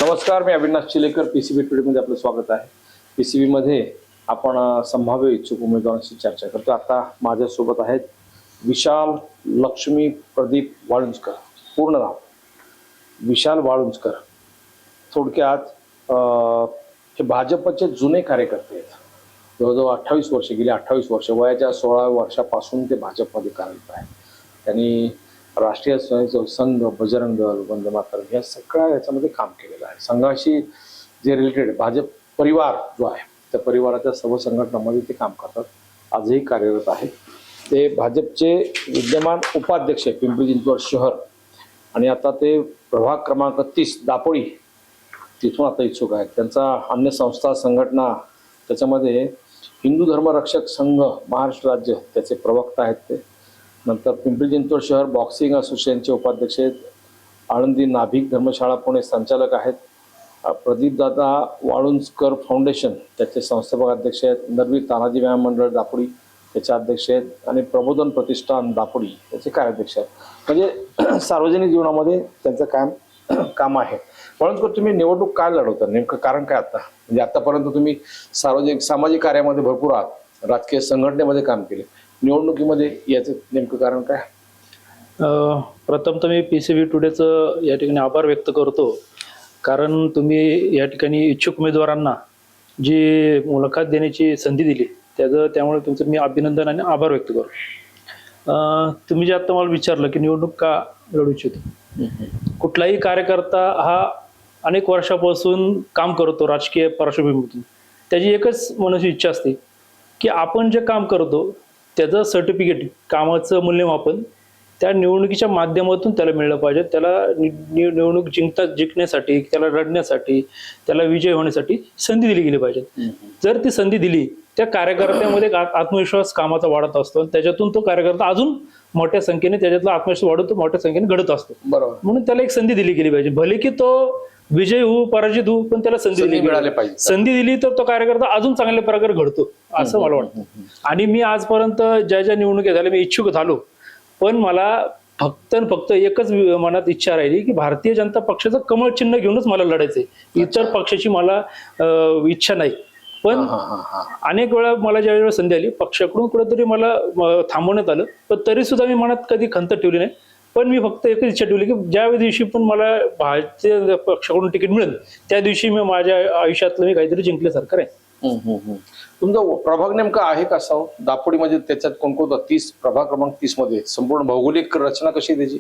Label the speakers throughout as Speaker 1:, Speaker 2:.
Speaker 1: नमस्कार, मी अविनाश चिलेकर. पीसीबी टुडेमध्ये आपलं स्वागत आहे. पीसीबी मध्ये आपण संभाव्य इच्छुक उमेदवारांशी चर्चा करतो. आता माझ्यासोबत आहेत विशाल लक्ष्मी प्रदीप वाळुंजकर. पूर्ण नाव विशाल वाळुंजकर. थोडक्यात हे भाजपचे जुने कार्यकर्ते आहेत. जवळजवळ 28 वर्ष गेली. 28 वर्ष वयाच्या 16व्या वर्षापासून ते भाजपमध्ये कार्यरत आहेत. त्यांनी राष्ट्रीय स्वयंसेवक संघ, बजरंग दल, वंदे मातरम या सगळ्या याच्यामध्ये काम केलेलं आहे. संघाशी जे रिलेटेड भाजप परिवार जो आहे त्या परिवाराच्या सर्व संघटनांमध्ये ते काम करतात. आजही कार्यरत आहे. ते भाजपचे विद्यमान उपाध्यक्ष आहे पिंपरी चिंचवड शहर, आणि आता ते प्रभाग क्रमांक 30 दापोडी तिथून आता इच्छुक आहेत. त्यांचा अन्य संस्था संघटना त्याच्यामध्ये हिंदू धर्मरक्षक संघ महाराष्ट्र राज्य त्याचे प्रवक्ता आहेत ते. नंतर पिंपरी चिंचवड शहर बॉक्सिंग असोसिएशनचे उपाध्यक्ष आहेत. आळंदी नाभिक धर्मशाळा पुणे संचालक आहेत. प्रदीपदादा वाळुंजकर फाउंडेशन त्याचे संस्थापक अध्यक्ष आहेत. नरवी तानाजी व्यायाम मंडळ दापोडी त्याचे अध्यक्ष आहेत. आणि प्रबोधन प्रतिष्ठान दापोडी त्याचे कार्याध्यक्ष आहेत. म्हणजे सार्वजनिक जीवनामध्ये त्यांचं काम आहे. वाळुंजकर, तुम्ही निवडणूक काय लढवता, नेमकं कारण काय? आता म्हणजे आतापर्यंत तुम्ही सार्वजनिक सामाजिक कार्यामध्ये भरपूर आहात, राजकीय संघटनेमध्ये काम केले, निवडणुकीमध्ये याचं नेमकं कारण काय?
Speaker 2: प्रथम तर मी पीसीबी टुडेचं या ठिकाणी आभार व्यक्त करतो, कारण तुम्ही या ठिकाणी इच्छुक उमेदवारांना जी मुलाखत देण्याची संधी दिली त्यामुळे तुमचं मी अभिनंदन आणि आभार व्यक्त करतो. तुम्ही जे आता मला विचारलं की निवडणूक का लढू इच्छितो, कुठलाही कार्यकर्ता हा अनेक वर्षापासून काम करतो राजकीय पार्श्वभूमीतून. त्याची एकच मनाची इच्छा असते की आपण जे काम करतो त्याचं सर्टिफिकेट, कामाचं मूल्यमापन त्या निवडणुकीच्या माध्यमातून त्याला मिळलं पाहिजे. त्याला निवडणूक जिंकण्यासाठी, त्याला लढण्यासाठी, त्याला विजय होण्यासाठी संधी दिली गेली पाहिजे. जर ती संधी दिली, त्या कार्यकर्त्यामध्ये आत्मविश्वास कामाचा वाढत असतो. त्याच्यातून तो कार्यकर्ता अजून मोठ्या संख्येने त्याच्यातला आत्मविश्वास वाढतो, मोठ्या संख्येने घडत असतो.
Speaker 1: बरोबर.
Speaker 2: म्हणून त्याला एक संधी दिली गेली पाहिजे. भले की तो विजय होऊ, पराजित होऊ, पण त्याला संधी
Speaker 1: मिळाली पाहिजे.
Speaker 2: संधी दिली तर तो कार्यकर्ता अजून चांगल्या प्रकारे घडतो असं मला वाटतं. आणि मी आजपर्यंत ज्या निवडणुका झाल्या मी इच्छुक झालो, पण मला फक्त एकच मनात इच्छा राहिली की भारतीय जनता पक्षाचं कमळ चिन्ह घेऊनच मला लढायचंय. इतर पक्षाची मला इच्छा नाही. पण अनेक वेळा मला ज्या वेळेला संधी आली पक्षाकडून कुठेतरी मला थांबवण्यात आलं, पण तरी सुद्धा मी मनात कधी खंत ठेवली नाही. पण मी फक्त एकच इच्छा ठेवली की ज्या दिवशी पण मला भारतीय पक्षाकडून तिकीट मिळेल त्या दिवशी मी माझ्या आयुष्यातलं मी काहीतरी जिंकल्यासारखं आहे.
Speaker 1: तुमचा प्रभाग नेमका आहे कसा? दापोडीमध्ये त्याच्यात कोणकोणता 30 प्रभाग क्रमांक 30 मध्ये संपूर्ण भौगोलिक रचना कशी त्याची?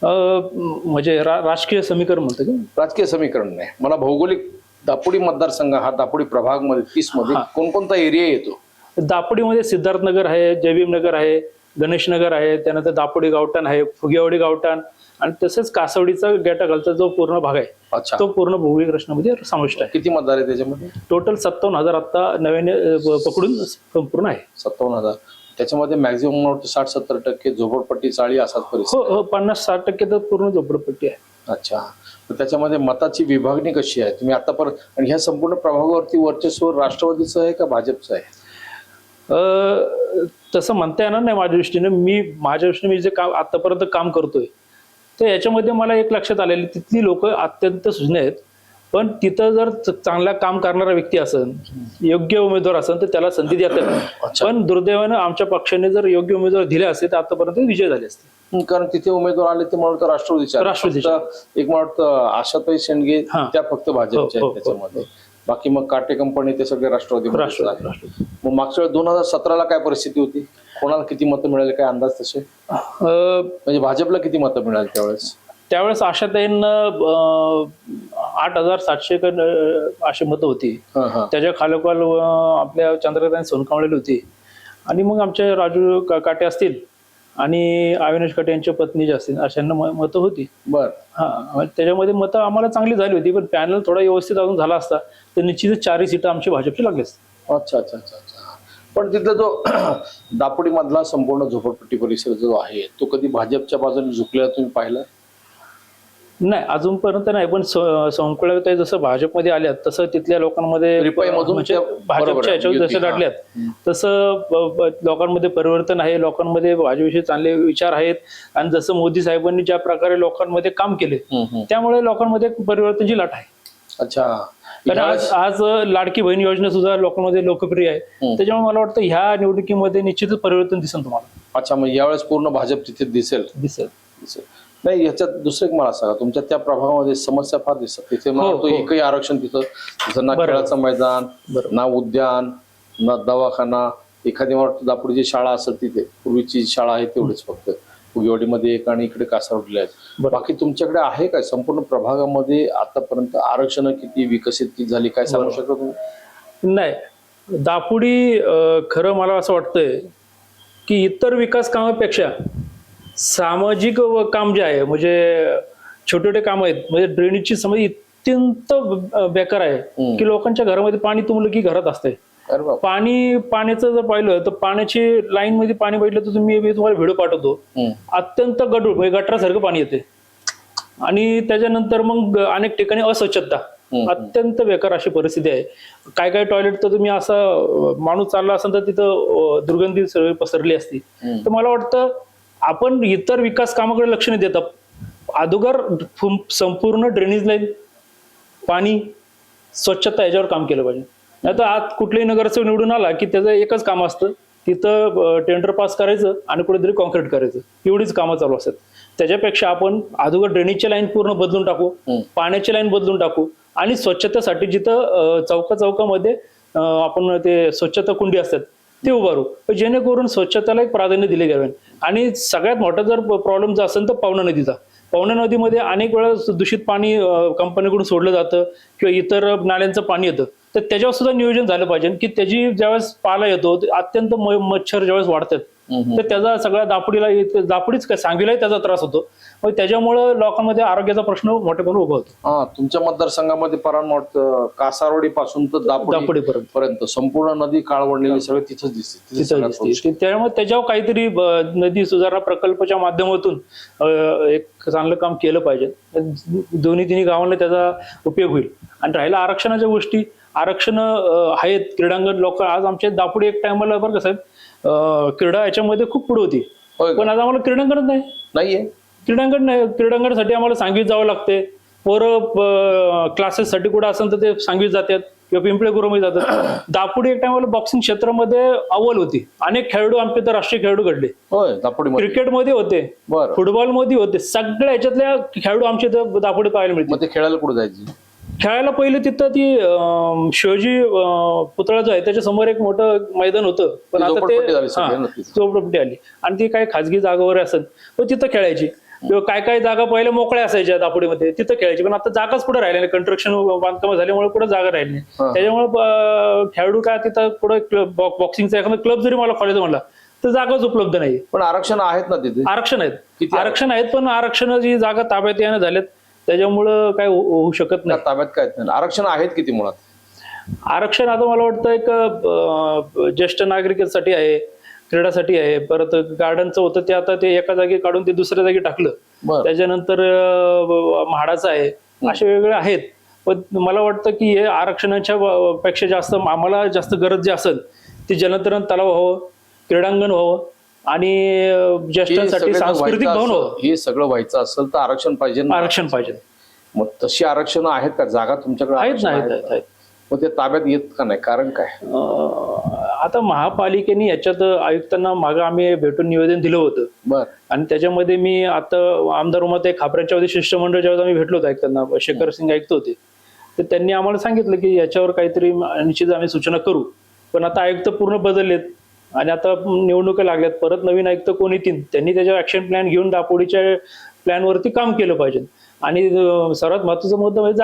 Speaker 2: म्हणजे राजकीय समीकरण म्हणतं की?
Speaker 1: राजकीय समीकरण नाही, मला भौगोलिक दापोडी मतदारसंघ हा दापोडी प्रभाग मध्ये 30 मध्ये कोणकोणता एरिया येतो?
Speaker 2: दापोडीमध्ये सिद्धार्थनगर आहे, जयभीम नगर आहे, गणेशनगर आहे, त्यानंतर दापोडी गावठाण आहे, फुगेवाडी गावठाण, आणि तसेच कासवडीचा गेटाखालचा जो पूर्ण भाग आहे तो पूर्ण भौगोलिक रचनेमध्ये समाविष्ट आहे.
Speaker 1: किती मतदार आहे त्याच्यामध्ये?
Speaker 2: टोटल 57,000 आता नव्याने पकडून संपूर्ण आहे.
Speaker 1: 57,000. त्याच्यामध्ये मॅक्झिमम 60-70% झोपडपट्टी, चाळी असाच परिस्थिती?
Speaker 2: हो, 50-60% तर पूर्ण झोपडपट्टी आहे.
Speaker 1: अच्छा. त्याच्यामध्ये मताची विभागणी कशी आहे? तुम्ही आतापर्यंत, आणि ह्या संपूर्ण प्रभागावरती वर्चस्व राष्ट्रवादीचं आहे का भाजपचं आहे?
Speaker 2: तसं म्हणता येणार नाही माझ्या दृष्टीने. माझ्या दृष्टीने मी जे काम आतापर्यंत काम करतोय तर याच्यामध्ये मला एक लक्षात आलेलं, तिथली लोक अत्यंत सुज्ञ आहेत. पण तिथं जर चांगला काम करणारा व्यक्ती असेल, योग्य उमेदवार असेल तर त्याला संधी देतात. पण दुर्दैवानं आमच्या पक्षाने जर योग्य उमेदवार दिले असते तर आतापर्यंत विजय झाले असते.
Speaker 1: कारण तिथे उमेदवार आले ते मला वाटतं राष्ट्रवादीच्या एक मला वाटतं आशाताई शेंडगे त्या फक्त भाजपच्या आहेत त्याच्यामध्ये. बाकी मग काटे कंपनी ते सगळे राष्ट्रवादी. मग मागच्या वेळेस 2017ला काय परिस्थिती होती? कोणाला किती मतं मिळाली, काय अंदाज तसे? म्हणजे भाजपला किती मतं मिळाली त्यावेळेस?
Speaker 2: आशाताईंना 8,700 अशी मतं होती. त्याच्या खालोखाल आपल्या चंद्रकांत सोनकांबळे होती, आणि मग आमचे राजू काटे असतील आणि अविनाश काटे यांच्या पत्नी ज्या असतील अशांना मतं होती.
Speaker 1: बरं.
Speaker 2: त्याच्यामध्ये मतं आम्हाला चांगली झाली होती, पण पॅनल थोडा व्यवस्थित अजून झाला असता तर निश्चितच 4 सीटं आमची भाजपची लागली असते.
Speaker 1: अच्छा. पण तिथला जो दापोडी मधला संपूर्ण झोपडपट्टी परिसर जो आहे तो कधी भाजपच्या बाजूने झुकलेला तुम्ही पाहिला?
Speaker 2: नाही अजूनपर्यंत नाही, पण संकुलाताई जसं भाजपमध्ये आल्यात तसं तिथल्या लोकांमध्ये
Speaker 1: रिपाईमधून
Speaker 2: म्हणजे
Speaker 1: त्या- बरोबर
Speaker 2: भाजपच्या
Speaker 1: आहे,
Speaker 2: याच्यावर
Speaker 1: युती,
Speaker 2: जसे
Speaker 1: हा.
Speaker 2: लढल्यात तसं लोकांमध्ये परिवर्तन आहे, लोकांमध्ये भाजपविषयी चांगले विचार आहेत. आणि जसं मोदी साहेबांनी ज्या प्रकारे लोकांमध्ये काम केले त्यामुळे लोकांमध्ये परिवर्तनाची लाट आहे.
Speaker 1: अच्छा.
Speaker 2: कारण आज लाडकी बहीण योजना सुद्धा लोकांमध्ये लोकप्रिय आहे. त्याच्यामुळे मला वाटतं ह्या निवडणुकीमध्ये निश्चितच परिवर्तन दिसेल तुम्हाला.
Speaker 1: अच्छा, मग यावेळेस पूर्ण भाजप तिथे दिसेल.
Speaker 2: दिसेल.
Speaker 1: नाही, याच्यात दुसरं एक मला सांगा, तुमच्या त्या प्रभागामध्ये समस्या फार दिसतात. तिथे मला वाटतं एकही आरक्षण तिथं ना खेळाचं मैदान, ना उद्यान, ना दवाखाना. एखादी मला वाटतं दापोडीची शाळा असेल तिथे, पूर्वीची शाळा आहे तेवढीच फक्त. फुगेवाडीमध्ये एक आणि इकडे कासारवडले आहेत. बाकी तुमच्याकडे आहे काय संपूर्ण प्रभागामध्ये आतापर्यंत आरक्षण किती विकसित किती झाली, काय सांगू शकता तुम्ही?
Speaker 2: नाही, दापोडी खरं मला असं वाटतंय की इतर विकास कामापेक्षा सामाजिक काम जे आहे, म्हणजे छोटे छोटे काम आहेत, म्हणजे ड्रेनेजची समस्या अत्यंत बेकार आहे की लोकांच्या घरामध्ये पाणी तुंबलं की घरात असतंय.
Speaker 1: अरे बाप.
Speaker 2: पाण्याचं जर पाहिलं तर पाण्याची लाईन मध्ये पाणी बघितलं तर मी तुम्हाला व्हिडिओ पाठवतो. अत्यंत गढूळ म्हणजे गटरासारखं पाणी येते. आणि त्याच्यानंतर मग अनेक ठिकाणी अस्वच्छता, अत्यंत बेकार अशी परिस्थिती आहे. काय काय टॉयलेट तर तुम्ही असं माणूस चालला असेल तर तिथं दुर्गंधी सगळी पसरली असती. तर मला वाटतं आपण इतर विकास कामाकडे लक्ष नाही देतात. अगोदर संपूर्ण ड्रेनेज लाईन, पाणी, स्वच्छता याच्यावर काम केलं पाहिजे. नाही तर आज कुठल्याही नगरसेवक निवडून आला की त्याचं एकच काम असतं, तिथं टेंडर पास करायचं आणि कुठेतरी कॉन्क्रीट करायचं, एवढीच कामं चालू असतात. त्याच्यापेक्षा आपण अगोदर ड्रेनेजची लाईन पूर्ण बदलून टाकू, पाण्याची लाईन बदलून टाकू आणि स्वच्छतेसाठी जिथं चौकामध्ये आपण ते स्वच्छता कुंडी असतात ते उभारू, जेणेकरून स्वच्छतेला एक प्राधान्य दिले जावे. आणि सगळ्यात मोठा जर प्रॉब्लेम जर असेल तर पवना नदीचा. पवना नदीमध्ये अनेक वेळा दूषित पाणी कंपनीकडून सोडलं जातं किंवा इतर नाल्यांचं पाणी येतं. तर त्याच्यावर सुद्धा नियोजन झालं पाहिजे की त्याची ज्यावेळेस पाला येतो अत्यंत मच्छर ज्यावेळेस वाढतात तर त्याचा सगळ्या दापोडीच काय सांगलीलाही त्याचा त्रास होतो. मग त्याच्यामुळं लोकांमध्ये आरोग्याचा प्रश्न मोठेपणे उभा होतो.
Speaker 1: हा, तुमच्या मतदारसंघामध्ये कासारवाडी पासून तर दापोडीपर्यंत संपूर्ण नदी काळवडलेली सगळं तिथंच दिसते.
Speaker 2: त्यामुळे त्याच्यावर काहीतरी नदी सुधारणा प्रकल्पाच्या माध्यमातून एक चांगलं काम केलं पाहिजे. दोन्ही तिन्ही गावांना त्याचा उपयोग होईल. आणि राहिला आरक्षणाच्या गोष्टी, आरक्षण आहेत. क्रीडांगण लोक आज आमच्या दापोडी एक टायमाला बरं का साहेब क्रीडा याच्यामध्ये खूप पुढे होती, पण आज आम्हाला क्रीडांगणच नाहीये. क्रीडांगण नाही. क्रीडांगणासाठी आम्हाला सांगवीत जावं लागते. पोरं क्लासेससाठी कुठं असेल तर ते सांगवीत जातात किंवा पिंपळे गुरुमध्ये जातात. दापोडी एक टायमाला बॉक्सिंग क्षेत्रामध्ये अव्वल होती. अनेक खेळाडू आमचे तर राष्ट्रीय खेळाडू घडले. क्रिकेटमध्ये होते, फुटबॉलमध्ये होते, सगळ्या याच्यातल्या खेळाडू आमचे दापोडी पाहायला मिळते.
Speaker 1: खेळायला कुठे जायचे?
Speaker 2: खेळायला पहिले तिथं ती शिवाजी पुतळा जो आहे त्याच्या समोर एक मोठं मैदान होतं, पण आता ते झोपडपट्टी आली आणि ती काही खाजगी जागा वगैरे असत पण तिथं खेळायची. किंवा काय जागा पहिले मोकळ्या असायच्या दापोडीमध्ये, तिथं खेळायची. पण आता जागाच पुढे राहिल्या नाही, कंस्ट्रक्शन बांधकाम झाल्यामुळे पुढे जागा राहिली नाही. त्याच्यामुळे खेळाडू काय तिथं पुढे बॉक्सिंगचा एखादा क्लब जरी मला खोलायचं म्हणला तर जागाच उपलब्ध नाही.
Speaker 1: पण आरक्षण आहेत ना तिथे? आरक्षण
Speaker 2: आहेत पण आरक्षणाची जागा ताब्यात येणं झाल्यात त्याच्यामुळं काय होऊ शकत नाही.
Speaker 1: ताब्यात काय आरक्षण आहेत किती मुळात?
Speaker 2: आरक्षण आता मला वाटतं एक ज्येष्ठ नागरिकांसाठी आहे, क्रीडासाठी आहे, परत गार्डनचं होतं ते आता ते एका जागी काढून ते दुसऱ्या जागी टाकलं. त्याच्यानंतर म्हाडाचं आहे, असे वेगवेगळे आहेत. पण मला वाटतं की हे आरक्षणाच्या पेक्षा जास्त आम्हाला जास्त गरज जी असेल ती जलतरण तलाव व्हावं, क्रीडांगण व्हावं आणि ज्येष्ठांसाठी सांस्कृतिक भवन व्हावं.
Speaker 1: हे सगळं व्हायचं असेल तर आरक्षण पाहिजे.
Speaker 2: आरक्षण पाहिजे.
Speaker 1: मग तशी आरक्षण आहेत का? जागा तुमच्याकडे
Speaker 2: आहेत.
Speaker 1: मग ते ताब्यात येत का नाही? कारण काय?
Speaker 2: आता महापालिकेने याच्यात आयुक्तांना मागे आम्ही भेटून निवेदन दिलं होतं आणि त्याच्यामध्ये मी आता आमदार उमाताई खापऱ्यांच्या वतीने शिष्टमंडळ ज्यावेळेस आम्ही भेटलो होतो आयुक्तांना, शेखर सिंग आयुक्त होते, तर त्यांनी आम्हाला सांगितलं की याच्यावर काहीतरी निश्चित आम्ही सूचना करू. पण आता आयुक्त पूर्ण बदललेत आणि आता निवडणुका लागल्यात, परत नवीन आयुक्त कोण येतील त्यांनी त्याच्यावर ऍक्शन प्लॅन घेऊन दापोडीच्या प्लॅनवरती काम केलं पाहिजे. आणि सर्वात महत्वाचा मुद्दा म्हणजे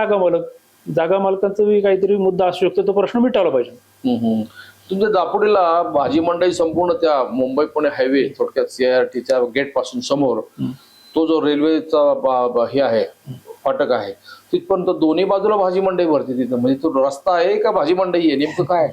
Speaker 2: जागा मालकांचा काहीतरी मुद्दा असू शकतो, तो प्रश्न मिटावला पाहिजे.
Speaker 1: तुमच्या दापोडीला भाजी मंडई संपूर्ण त्या मुंबई पुणे हायवे थोडक्यात CRTच्या गेट पासून समोर तो जो रेल्वेचा हे आहे फाटक आहे तिथपर्यंत दोन्ही बाजूला भाजी मंडई भरते तिथं. म्हणजे तो रस्ता आहे का भाजी मंडई आहे नेमकं काय?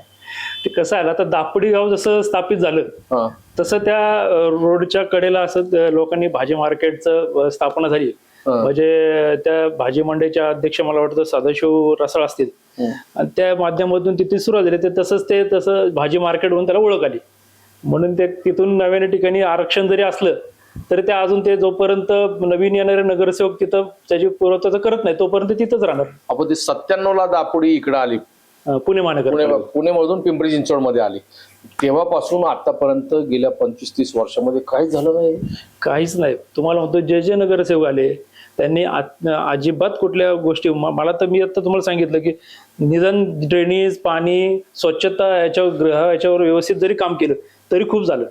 Speaker 2: ते कसं आहे आता दापोडी गाव जसं स्थापित झालं तसं त्या रोडच्या कडेला असं लोकांनी भाजी मार्केटचं स्थापना झाली. म्हणजे त्या भाजी मंडईच्या अध्यक्ष मला वाटतं सदाशिव रसाळ असतील, आणि त्या माध्यमातून तिथे सुरुवात झाली. ते तसं भाजी मार्केट म्हणून त्याला ओळख आली, म्हणून ते तिथून नव्याने ठिकाणी आरक्षण जरी असलं तरी ते अजून ते जोपर्यंत नवीन येणारे नगरसेवक तिथं त्याची पूर्तता करत नाही तोपर्यंत तिथंच राहणार.
Speaker 1: आपण ते 97ला दापोडी इकडे आली,
Speaker 2: पुणे महानगर,
Speaker 1: पुण्यामधून पिंपरी चिंचवड मध्ये आली. तेव्हापासून आतापर्यंत गेल्या 25-30 वर्षामध्ये काहीच झालं नाही.
Speaker 2: काहीच नाही. तुम्हाला म्हणतो जे नगरसेवक आले त्यांनी अजिबात कुठल्या गोष्टी, मला तर मी आता तुम्हाला सांगितलं की निदान ड्रेनेज, पाणी, स्वच्छता याच्यावर व्यवस्थित जरी काम केलं तरी खूप झालं.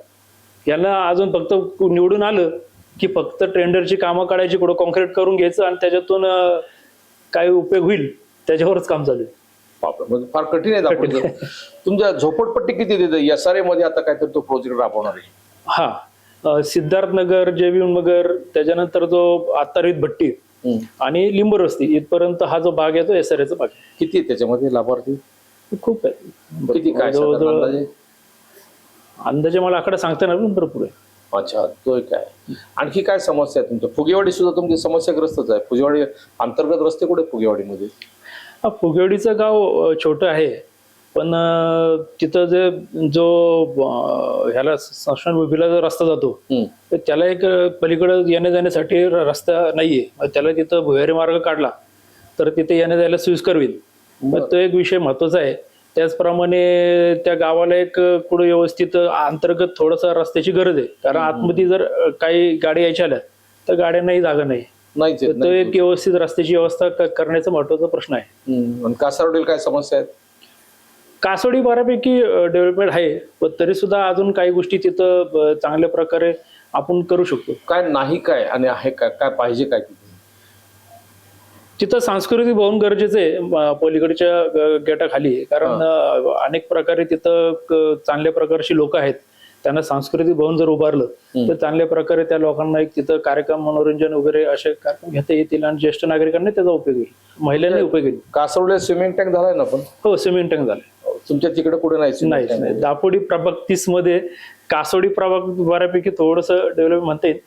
Speaker 2: यांना अजून फक्त निवडून आलं की फक्त टेंडरची कामं काढायची, कुठं कॉन्क्रीट करून घ्यायचं आणि त्याच्यातून काय उपयोग होईल त्याच्यावरच काम चालू आहे.
Speaker 1: म्हणजे फार कठीण आहे दापोडी. तुमच्या झोपडपट्टी किती देते SRA मध्ये आता काहीतरी तो प्रोजेक्ट राबवणार आहे?
Speaker 2: हा, सिद्धार्थ नगर, जेबीएम नगर, त्याच्यानंतर जो आत्तारीत भट्टी आणि लिंबर वस्ती इथपर्यंत हा जो भाग आहे तो SRAचा भाग आहे.
Speaker 1: किती आहे त्याच्यामध्ये लाभार्थी?
Speaker 2: खूप आहे.
Speaker 1: किती काय
Speaker 2: जवळजवळ अंदाजे मला आकडा सांगता येणार पण भरपूर आहे.
Speaker 1: अच्छा, तो काय आणखी काय समस्या आहे तुमच्या? फुगेवाडी सुद्धा तुमची समस्याग्रस्तच आहे. फुगेवाडी अंतर्गत रस्ते कुठे फुगेवाडीमध्ये?
Speaker 2: हा, फुगेवाडीचं गाव छोटं आहे, पण तिथं जो ह्याला संस्थान विभीला जो रस्ता जातो तर त्याला एक पलीकडे येण्या जाण्यासाठी रस्ता नाहीये. त्याला तिथं भुयारी मार्ग काढला तर तिथे येण्या जायला सोयीस्कर होईल. तो एक विषय महत्वाचा आहे. त्याचप्रमाणे त्या गावाला एक कुठं व्यवस्थित अंतर्गत थोडंसं रस्त्याची गरज आहे, कारण आतमध्ये जर काही गाडी यायच्या आल्या तर गाड्यांनाही जागा नाही. तो एक व्यवस्थित रस्त्याची व्यवस्था करण्याचा महत्वाचा प्रश्न आहे.
Speaker 1: कासारवडील काय समस्या आहेत?
Speaker 2: कासोडी बऱ्यापैकी डेव्हलपमेंट आहे, पण तरी सुद्धा अजून काही गोष्टी तिथं चांगल्या प्रकारे आपण करू शकतो.
Speaker 1: काय नाही काय आणि आहे काय, काय पाहिजे काय
Speaker 2: तिथं सांस्कृतिक भवन गरजेचं आहे पलीकडच्या गेटाखाली, कारण अनेक प्रकारे तिथं चांगल्या प्रकारची लोक आहेत. त्यांना सांस्कृतिक भवन जर उभारलं तर चांगल्या प्रकारे त्या लोकांना एक तिथं कार्यक्रम, मनोरंजन वगैरे असे कार्यक्रम घेता येतील आणि ज्येष्ठ नागरिकांना त्याचा उपयोग होईल, महिलांना उपयोग होईल.
Speaker 1: कासरवडीला स्विमिंग टँक झालाय ना? पण
Speaker 2: हो, स्विमिंग टँक झाले.
Speaker 1: तुमच्या तिकडे कुठे नाही?
Speaker 2: दापोडी प्रभाग 30 मध्ये, कासोडी प्रभाग बऱ्यापैकी थोडस डेव्हलप म्हणता येईल,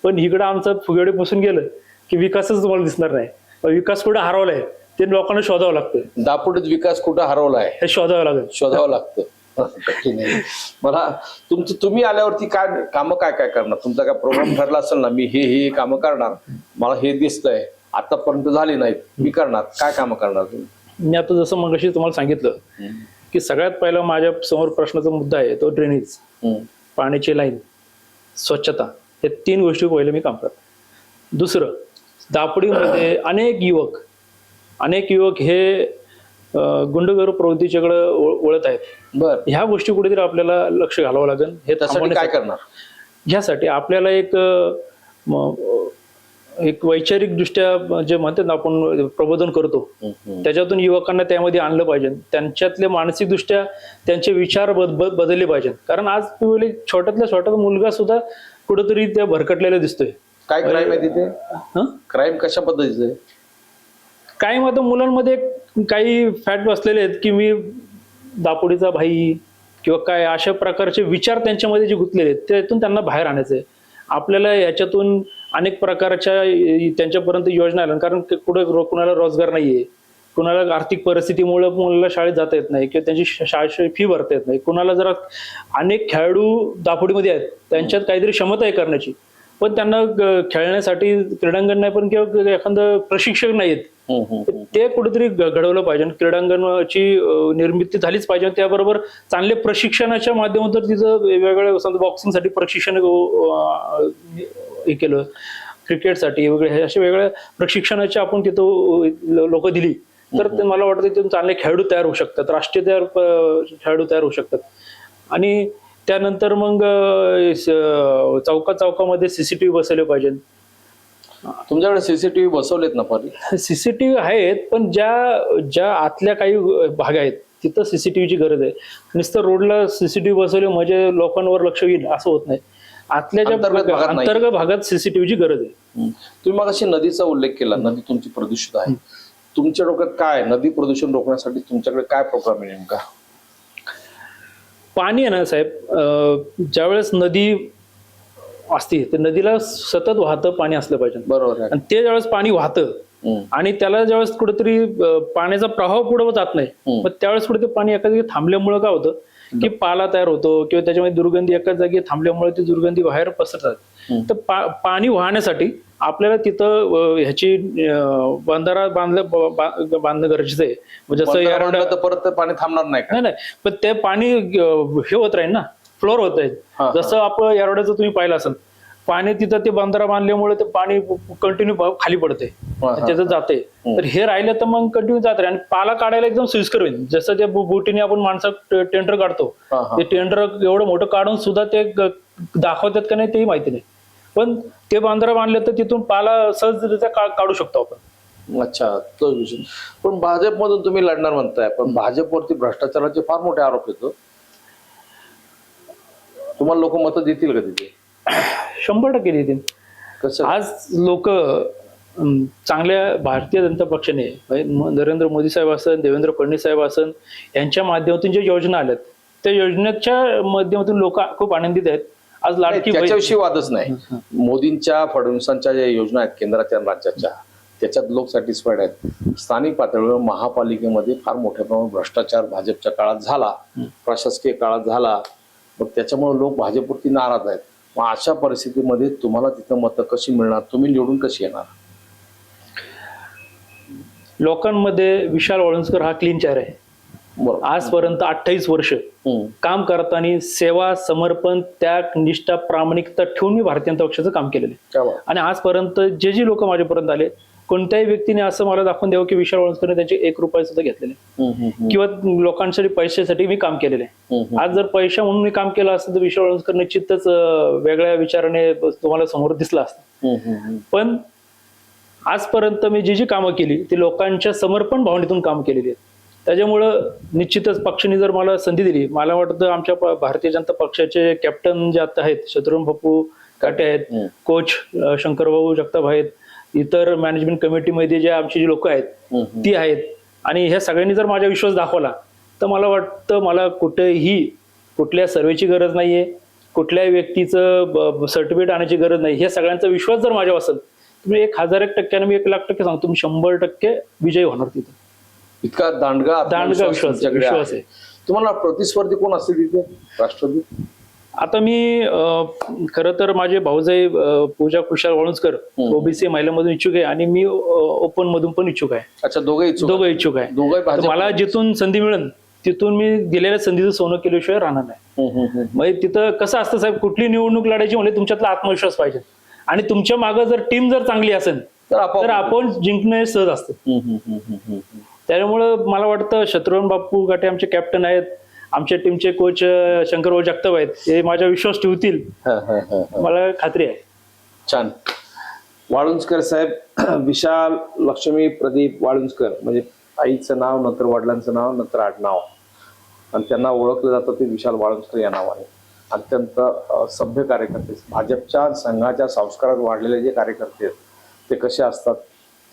Speaker 2: पण इकडं आमचं फुगेवाडी पासून गेलं की विकासच तुम्हाला दिसणार नाही. विकास कुठे हरवलाय ते लोकांना शोधावं लागतं.
Speaker 1: दापोडीत विकास कुठं हरवलाय
Speaker 2: हे शोधावं लागतं.
Speaker 1: कठीण आहे. मला तुम्ही आल्यावरती काय कामं काय करणार? तुमचा काय प्रोग्राम ठरला असेल ना, मी हे कामं करणार, मला हे दिसतंय, आतापर्यंत झाली नाहीत, मी करणार, काय कामं करणार तुम्ही?
Speaker 2: मी आता जसं मगाशी तुम्हाला सांगितलं की सगळ्यात पहिला माझ्या समोर प्रश्नाचा मुद्दा आहे तो ड्रेनेज, पाण्याची लाईन, स्वच्छता. हे 3 गोष्टी पहिले मी काम करतो. दुसरं, दापोडीमध्ये अनेक युवक हे गुंडगिरी प्रवृत्तीच्याकडे वळत आहेत.
Speaker 1: बरं,
Speaker 2: ह्या गोष्टी कुठेतरी आपल्याला लक्ष घालावं लागेल. हे
Speaker 1: त्यासाठी काय करणार?
Speaker 2: ह्यासाठी आपल्याला एक वैचारिक दृष्ट्या जे म्हणतात ना आपण प्रबोधन करतो, त्याच्यातून युवकांना त्यामध्ये आणलं पाहिजे. त्यांच्यातले मानसिक दृष्ट्या त्यांचे विचार बदलले पाहिजे. कारण आज छोट्यातल्या छोटा मुलगा सुद्धा कुठेतरी त्या भरकटलेला दिसतोय.
Speaker 1: काय क्राईम आहे तिथे? क्राईम कशा पद्धतीचं आहे?
Speaker 2: क्राईम आता मुलांमध्ये काही फॅट बसलेले आहेत की मी दापोडीचा भाई किंवा काय अशा प्रकारचे विचार त्यांच्यामध्ये जे गुंतलेले आहेत त्यातून त्यांना बाहेर आणायचं आहे. आपल्याला याच्यातून अनेक प्रकारच्या त्यांच्यापर्यंत योजना आल्या, कारण कुठे कुणाला रोजगार नाहीये, कुणाला आर्थिक परिस्थितीमुळे मुलाला शाळेत जाता येत नाही किंवा त्यांची शाळेची फी भरता येत नाही, कुणाला जरा अनेक खेळाडू दापोडीमध्ये आहेत त्यांच्यात काहीतरी क्षमता आहे करण्याची, पण त्यांना खेळण्यासाठी क्रीडांगण नाही, पण किंवा एखादं प्रशिक्षक नाहीत. ते कुठेतरी घडवलं पाहिजे. क्रीडांगणाची निर्मिती झालीच पाहिजे. त्याबरोबर चांगले प्रशिक्षणाच्या माध्यमातून तिचं वेगवेगळ्या बॉक्सिंगसाठी प्रशिक्षण हे केलं, क्रिकेटसाठी वगैरे अशा वेगळ्या प्रशिक्षणाची आपण तिथं लोक दिली तर मला वाटतं तिथून चांगले खेळाडू तयार होऊ शकतात, राष्ट्रीय खेळाडू तयार होऊ शकतात. आणि त्यानंतर मग चौकामध्ये CCTV बसवले पाहिजे.
Speaker 1: तुमच्याकडे CCTV बसवलेत ना?
Speaker 2: CCTV आहेत, पण ज्या आतल्या काही भाग आहेत तिथं CCTVची गरज आहे. नुसतं रोडला CCTV बसवले म्हणजे लोकांवर लक्ष येईल असं होत नाही. आतल्या ज्या अंतर्गत भागात CCTVची गरज आहे.
Speaker 1: तुम्ही मग अशी नदीचा उल्लेख केला, नदी तुमची प्रदूषित आहे. तुमच्या डोक्यात काय नदी प्रदूषण रोखण्यासाठी तुमच्याकडे काय प्रोग्राम आहे नेमका?
Speaker 2: पाणी आहे ना साहेब, ज्यावेळेस नदी असते ते नदीला सतत वाहतं पाणी असलं पाहिजे.
Speaker 1: बरोबर आहे.
Speaker 2: आणि ते ज्यावेळेस पाणी वाहतं आणि त्याला ज्यावेळेस कुठेतरी पाण्याचा प्रवाह पुढे जात नाही, मग त्यावेळेस कुठे ते पाणी एका जागी थांबल्यामुळे काय होतं की पाला तयार होतो किंवा त्याच्यामध्ये दुर्गंधी एकाच जागी थांबल्यामुळे ती दुर्गंधी बाहेर पसरतात. तर पाणी वाहण्यासाठी आपल्याला तिथं ह्याची बंधारा बांधणं गरजेचं आहे. म्हणजे जसं
Speaker 1: बंधारा तर परत पाणी थांबणार नाही का?
Speaker 2: नाही, पण ते पाणी हे होत राहील ना, फ्लोर होत आहे. जसं आपण येरवड्याचं तुम्ही पाहिलं असेल, पाणी तिथं ते बंधारा बांधल्यामुळे ते पाणी कंटिन्यू खाली पडते, त्याचं जाते. तर हे राहिलं तर मग कंटिन्यू जात राहील आणि पाला काढायला एकदम सोयीस्कर होईल. जसं ते बोटीने आपण माणसं टेंडर काढतो, ते टेंडर एवढं मोठं काढून सुद्धा ते दाखवतात का नाही तेही माहिती नाही. पण ते बंधारा बांधलं तर तिथून पाला सहजरित्या काढू शकतो आपण.
Speaker 1: अच्छा, तो विषय. पण भाजपमधून तुम्ही लढणार म्हणताय, पण भाजपवरती भ्रष्टाचाराचे फार मोठे आरोप येतो. तुम्हाला लोक मतं देतील का तिथे?
Speaker 2: 100% देतील.
Speaker 1: कसं?
Speaker 2: आज लोक चांगल्या भारतीय जनता पक्षाने नरेंद्र मोदी साहेब असन, देवेंद्र फडणवीस साहेब असन, यांच्या माध्यमातून ज्या योजना आल्यात त्या योजनेच्या माध्यमातून लोक खूप आनंदित आहेत. आज लाडकी
Speaker 1: त्याच्याविषयी वादच नाही. मोदींच्या फडणवीसांच्या ज्या योजना आहेत केंद्राच्या आणि राज्याच्या, त्याच्यात लोक सॅटिस्फाईड आहेत. स्थानिक पातळीवर महापालिकेमध्ये फार मोठ्या प्रमाणात भ्रष्टाचार भाजपच्या काळात झाला, प्रशासकीय काळात झाला. मग त्याच्यामुळे लोक भाजपवरती नाराज आहेत. मग अशा परिस्थितीमध्ये तुम्हाला तिथं मतं कशी मिळणार? तुम्ही निवडून कशी येणार?
Speaker 2: लोकांमध्ये विशाल वाळुंजकर हा क्लीन चेहरा आहे. आजपर्यंत 28 वर्ष काम करताना सेवा, समर्पण, त्याग, निष्ठा, प्रामाणिकता ठेवून मी भारतीय जनता पक्षाचं काम केलेलं आहे. आणि आजपर्यंत जे लोक माझ्यापर्यंत आले, कोणत्याही व्यक्तीने असं मला दाखवून द्यावं की विशाल वाळुंजकरने त्यांचे 1 रुपया सुद्धा घेतलेले किंवा लोकांसाठी पैशासाठी मी काम केलेलं आहे. आज जर पैसा म्हणून मी काम केलं असतं तर विशाल वाळुंजकर निश्चितच वेगळ्या विचाराने तुम्हाला समोर दिसला असतं. पण आजपर्यंत मी जी कामं केली ती लोकांच्या समर्पण भावनेतून काम केलेली आहेत. त्याच्यामुळं निश्चितच पक्षाने जर मला संधी दिली, मला वाटतं आमच्या भारतीय जनता पक्षाचे कॅप्टन जे आता आहेत, शत्रुघ्न बापू काटे आहेत, कोच शंकरभाऊ जगताप आहेत, इतर मॅनेजमेंट कमिटीमध्ये जे आमची जी लोक आहेत ती आहेत, आणि ह्या सगळ्यांनी जर माझा विश्वास दाखवला तर मला वाटतं मला कुठल्या सर्वेची गरज नाहीये, कुठल्याही व्यक्तीचं सर्टिफिकेट आणायची गरज नाही. हे सगळ्यांचा विश्वास जर माझ्यावर असेल तर मी 1001% मी 1,00,000% सांगतो, मी 100% विजयी होणार तिथे.
Speaker 1: इतका दांडगा
Speaker 2: विश्वास आहे.
Speaker 1: तुम्हाला प्रतिस्पर्धी कोण असतील तिथे राष्ट्रवादी?
Speaker 2: आता मी खरं तर माझे भाऊजाई पूजा कुशाल वाळुंजकर ओबीसी महिलांमधून इच्छुक आहे आणि मी ओपन मधून पण इच्छुक आहे.
Speaker 1: अच्छा, दोघे
Speaker 2: इच्छुक आहे. मला जिथून संधी मिळेल तिथून मी दिलेल्या संधीचं सोनं केल्याशिवाय राहणार नाही. मग तिथं कसं असतं साहेब, कुठली निवडणूक लढायची म्हणजे तुमच्यातला आत्मविश्वास पाहिजे आणि तुमच्या मागे जर टीम जर चांगली असेल तर आपण जिंकणे सहज असतं. त्यामुळं मला वाटतं शत्रुघ्न बापू काटे आमचे कॅप्टन आहेत, आमच्या टीमचे कोच शंकरभाऊ जगताप आहेत, हे माझा विश्वास ठेवतील, मला खात्री आहे.
Speaker 1: छान. वाळुंजकर साहेब, विशाल लक्ष्मी प्रदीप वाळुंजकर, म्हणजे आईचं नाव, नंतर वडिलांचं नाव, नंतर आडनाव, आणि त्यांना ओळखलं जातं ते विशाल वाळुंजकर या नावाने. अत्यंत सभ्य कार्यकर्ते, भाजपच्या संघाच्या संस्कारात वाढलेले जे कार्यकर्ते आहेत ते कसे असतात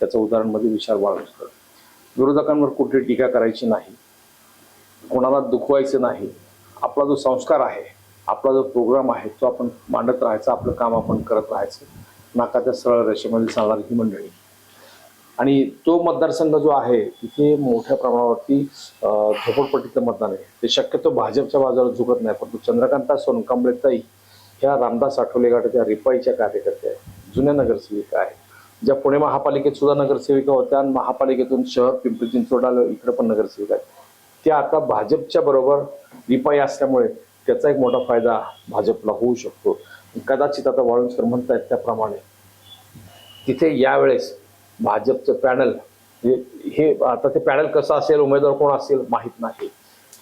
Speaker 1: त्याचं उदाहरण म्हणजे विशाल वाळुंजकर. विरोधकांवर कुठे टीका करायची नाही, कोणाला दुखवायचं नाही. आपला जो संस्कार आहे, आपला जो प्रोग्राम आहे तो आपण मांडत राहायचा, आपलं काम आपण करत राहायचं, नाकाच्या सरळ रेषेमध्ये चालणारी ही मंडळी. आणि तो मतदारसंघ जो आहे तिथे मोठ्या प्रमाणावरती झोपडपट्टीचं मतदान आहे. ते शक्यतो भाजपच्या बाजूला झुकत नाही, परंतु चंद्रकांता सोनकांबळेताई ह्या रामदास आठवले गटाच्या रिपाईच्या कार्यकर्त्या आहेत, जुन्या नगरसेविका आहेत, ज्या पुणे महापालिकेत सुद्धा नगरसेविका होत्या आणि महापालिकेतून शहर पिंपरी चिंचवड इकडे पण नगरसेविका आहेत. त्या आता भाजपच्या बरोबर रिपाई असल्यामुळे त्याचा एक मोठा फायदा भाजपला होऊ शकतो. कदाचित आता वाळुंजकर म्हणतायत त्याप्रमाणे तिथे यावेळेस भाजपचं पॅनल हे आता ते पॅनल कसं असेल, उमेदवार कोण असेल माहीत नाही,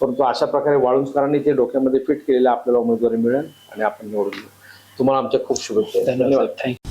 Speaker 1: परंतु अशा प्रकारे वाळुंजकरांनी ते डोक्यामध्ये फिट केलेले आपल्याला उमेदवारी मिळेल आणि आपण निवडून घेऊ. तुम्हाला आमच्या खूप शुभेच्छा.
Speaker 2: धन्यवाद. थँक्यू.